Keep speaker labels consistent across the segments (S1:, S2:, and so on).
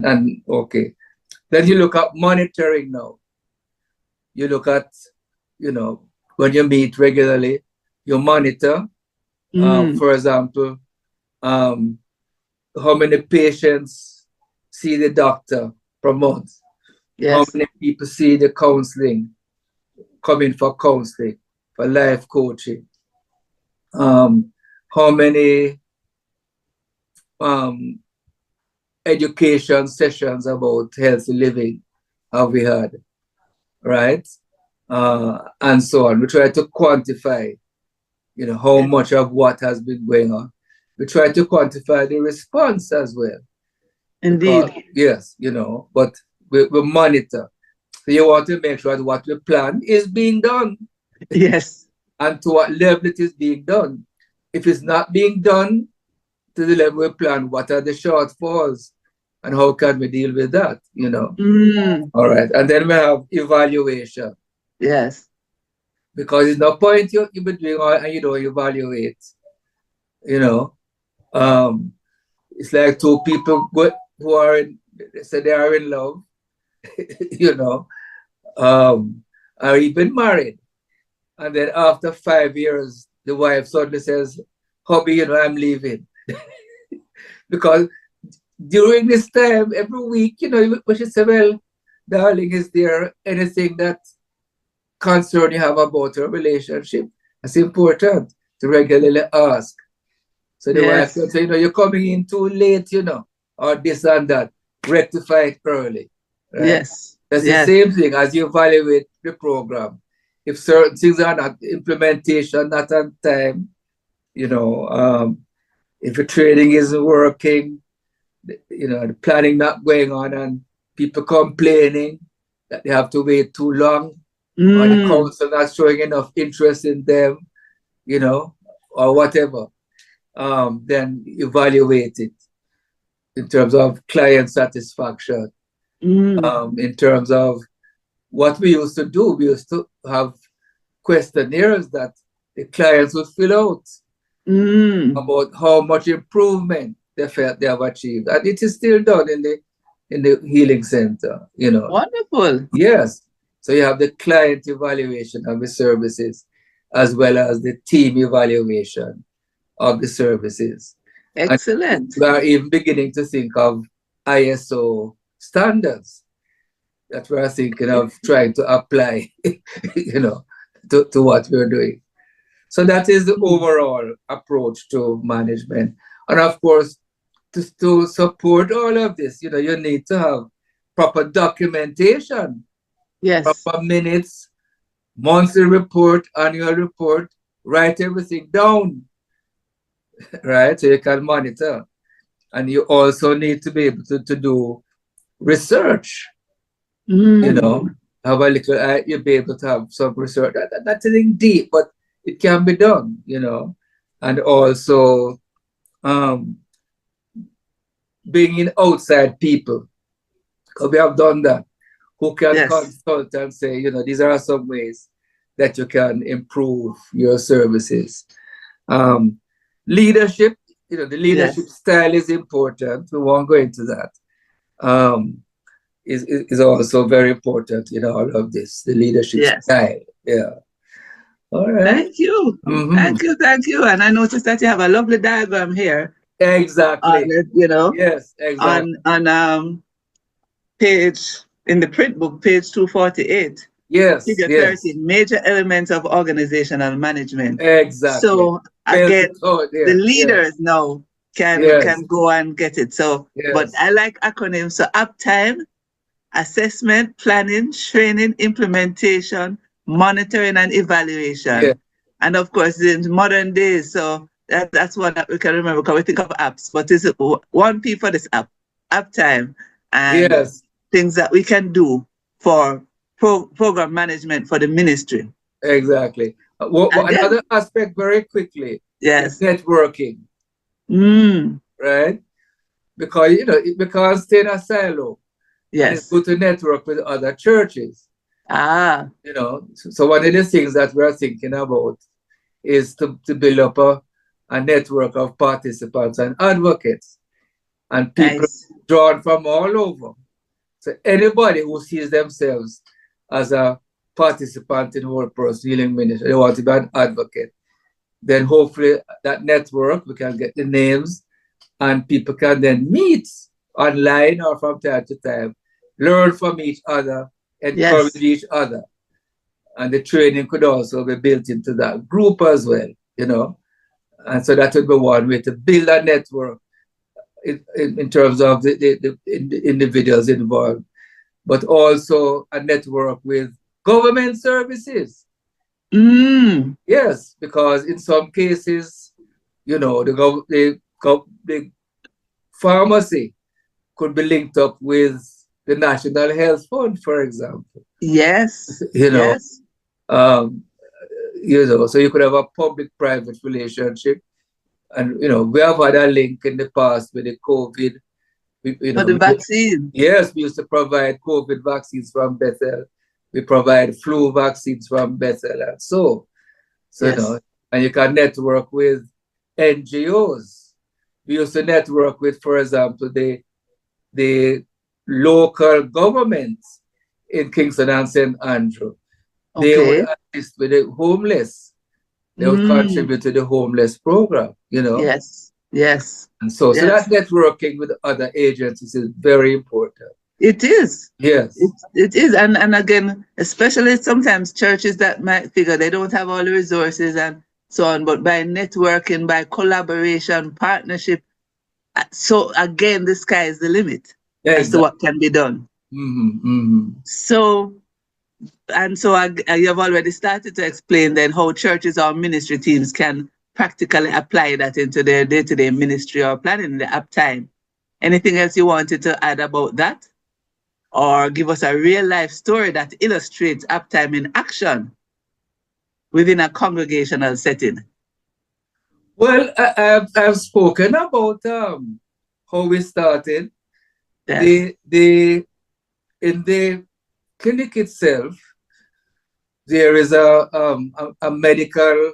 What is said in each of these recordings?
S1: And okay, then you look at monitoring now. You look at, when you meet regularly, you monitor, for example, how many patients see the doctor per month, how
S2: Yes.
S1: many people see the counseling, coming for counseling, for life coaching, how many um, education sessions about healthy living have we had, right? And so on. We try to quantify, how much of what has been going on. We try to quantify the response as well. Because,
S2: Indeed.
S1: yes, but we monitor. So you want to make sure that what we plan is being done
S2: Yes.
S1: and to what level it is being done. If it's not being done to the level we plan, what are the shortfalls and how can we deal with that, All right. And then we have evaluation.
S2: Yes.
S1: Because there's no point you be doing all and you don't evaluate, you know. Um, it's like two people who are they say they are in love, you know, are even married. And then after 5 years, the wife suddenly says, hubby, I'm leaving. Because during this time, every week, we should say, well, darling, is there anything that concern you have about a relationship? It's important to regularly ask. So the wife
S2: Yes.
S1: can say, you're coming in too late, or this and that. Rectify it early, right?
S2: Yes.
S1: That's the
S2: Yes.
S1: same thing as you evaluate the program. If certain things are not implementation, not on time, if the training isn't working, the planning not going on, and people complaining that they have to wait too long, or the council not showing enough interest in them, or whatever, then evaluate it in terms of client satisfaction, in terms of what we used to do. We used to have questionnaires that the clients would fill out about how much improvement they felt they have achieved. And it is still done in the healing center,
S2: Wonderful.
S1: Yes. So you have the client evaluation of the services as well as the team evaluation of the services. And
S2: Excellent.
S1: we are even beginning to think of ISO standards that we are thinking of trying to apply, to what we're doing. So that is the overall approach to management. And of course, to support all of this, you need to have proper documentation,
S2: Yes.
S1: proper minutes, monthly report, annual report, write everything down, right? So you can monitor. And you also need to be able to do research, have a little, you'll be able to have some research. That's nothing deep, but it can be done, and also bringing in outside people, because we have done that, who can
S2: Yes.
S1: consult and say, these are some ways that you can improve your services. Leadership, the leadership
S2: Yes.
S1: style is important. We won't go into that. Is also very important in all of this, the leadership
S2: Yes.
S1: style. Yeah. All right.
S2: Thank you. Thank you. Thank you. And I noticed that you have a lovely diagram here on
S1: Exactly.
S2: it,
S1: Yes, exactly.
S2: on page in the print book, page 248.
S1: Yes,
S2: Figure
S1: yes.
S2: 13, major elements of organizational management.
S1: Exactly.
S2: So
S1: Failed
S2: again,
S1: to thought
S2: the
S1: there.
S2: leaders
S1: Yes.
S2: now can
S1: Yes.
S2: go and get it. So, but
S1: Yes.
S2: I like acronyms. So uptime, assessment, planning, training, implementation, monitoring, and
S1: Yeah.
S2: evaluation. And of course, in modern days, so that's one that we can remember because we think of apps, but it's one P for this app, uptime, and
S1: Yes.
S2: things that we can do for program management for the ministry.
S1: Exactly.
S2: And then,
S1: Another aspect very quickly is
S2: yes.
S1: networking, right? Because because stay in a silo, and it's
S2: Yes.
S1: good to network with other churches.
S2: Ah,
S1: So one of the things that we're thinking about is to build up a network of participants and advocates and people
S2: nice.
S1: drawn from all over. So anybody who sees themselves as a participant in whole person healing ministry, they want to be an advocate, then hopefully that network, we can get the names and people can then meet online or from time to time, learn from each other, encourage each other. And the training could also be built into that group as well, you know. And so that would be one way to build a network in terms of the individuals involved, but also a network with government services. Yes, because in some cases, you know, the pharmacy could be linked up with the National Health Fund, for example.
S2: Yes.
S1: You know,
S2: yes.
S1: You know, so you could have a public-private relationship. And, you know, we have had a link in the past with the COVID.
S2: For the vaccine.
S1: Yes, we used to provide COVID vaccines from Bethel. We provide flu vaccines from Bethel and so yes. You know, and you can network with NGOs. We used to network with, for example, the local governments in Kingston and St. Andrew. They would assist with the homeless. They would contribute to the homeless program, you know.
S2: Yes, yes.
S1: And so that networking with other agencies is very important.
S2: It is.
S1: Yes.
S2: It is. And again, especially sometimes churches that might figure they don't have all the resources and so on, but by networking, by collaboration, partnership, so again, the sky is the limit as to what can be done. So, and so you've already started to explain then how churches or ministry teams can practically apply that into their day-to-day ministry or planning in the uptime. Anything else you wanted to add about that? Or give us a real-life story that illustrates uptime in action within a congregational setting?
S1: Well, I've spoken about how we started. Yes. In the clinic itself, there is a medical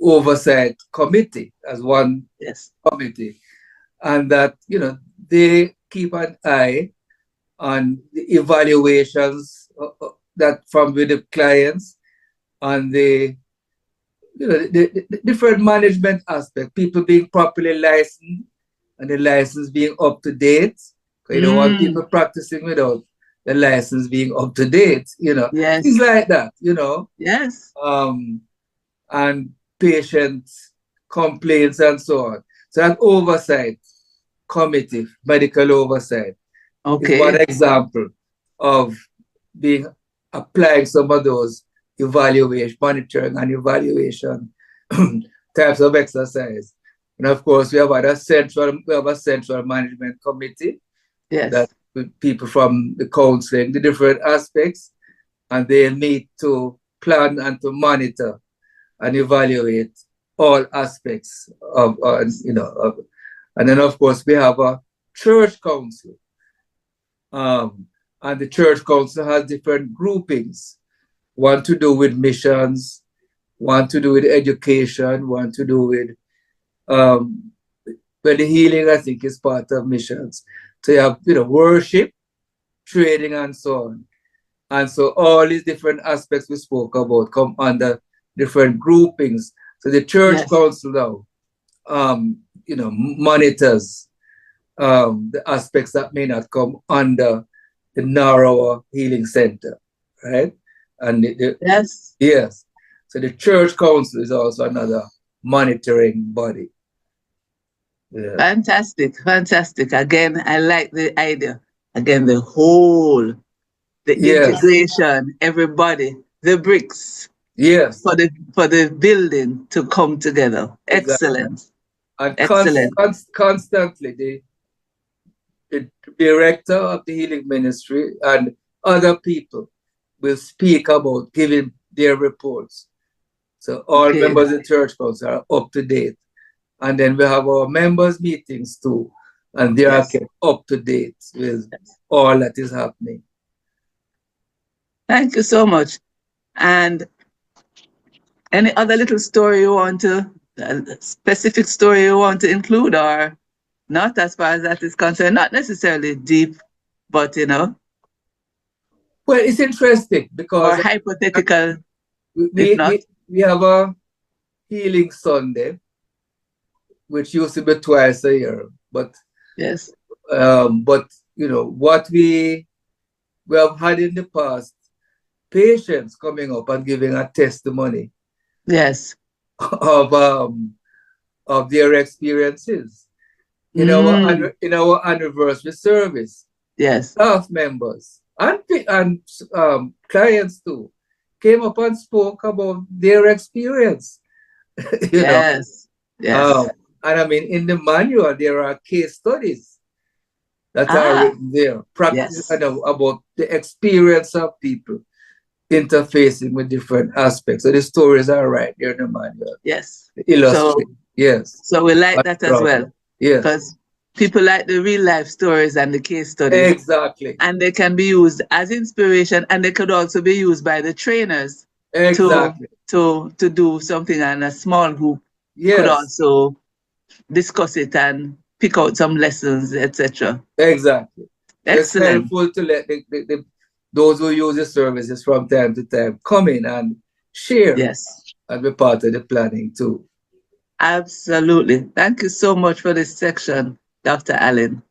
S1: oversight committee as one committee, and that, you know, they keep an eye on the evaluations that from with the clients, on the, you know, the different management aspect, people being properly licensed and the license being up to date. You don't want people practicing without the license being up to date, you know. Things like that, you know. And patients' complaints and so on. So that oversight committee, medical oversight, is one example of applying some of those monitoring and evaluation types of exercise. And of course, we have a central management committee that with people from the counseling, the different aspects, and they meet to plan and to monitor and evaluate all aspects of, you know, and then of course we have a church council. And the church council has different groupings, one to do with missions, one to do with education, one to do with, well, the healing, I think, is part of missions. So you have, you know, worship, training, and so on. And so all these different aspects we spoke about come under different groupings. So the church council now, you know, monitors the aspects that may not come under the narrower healing center, right? And yes. So the church council is also another monitoring body. Yeah.
S2: Fantastic. Again, I like the idea. Again, the whole, the integration, everybody, the bricks.
S1: Yes.
S2: For the building to come together. Excellent.
S1: And constantly the director of the healing ministry and other people will speak about giving their reports. So all members of the church council are up to date. And then we have our members meetings too. And they are kept up to date with all that is happening.
S2: Thank you so much. And any other little story you want to, specific story you want to include, or Not as far as that is concerned, not necessarily deep, but
S1: Well, it's interesting
S2: or
S1: because
S2: hypothetical,
S1: we,
S2: if
S1: we,
S2: not.
S1: we we have a Healing Sunday, which used to be twice a year. But
S2: Yes.
S1: what we have had in the past, patients coming up and giving a testimony
S2: Yes.
S1: of their experiences in our anniversary service.
S2: Yes.
S1: Staff members and clients too came up and spoke about their experience.
S2: Yes. Yes.
S1: And I mean, in the manual, there are case studies that are written there, practice,
S2: Yes.
S1: about the experience of people interfacing with different aspects. So the stories are right there in the manual.
S2: Yes.
S1: Illustrate. Yes.
S2: So we like that as well.
S1: Yes.
S2: Because people like the real life stories and the case studies.
S1: Exactly.
S2: And they can be used as inspiration, and they could also be used by the trainers
S1: Exactly.
S2: to do something, and a small group
S1: Yes.
S2: could also discuss it and pick out some lessons, etc.
S1: Exactly.
S2: Excellent.
S1: It's helpful to let those who use the services from time to time come in and share.
S2: Yes.
S1: And be part of the planning too.
S2: Absolutely. Thank you so much for this section, Dr. Allen.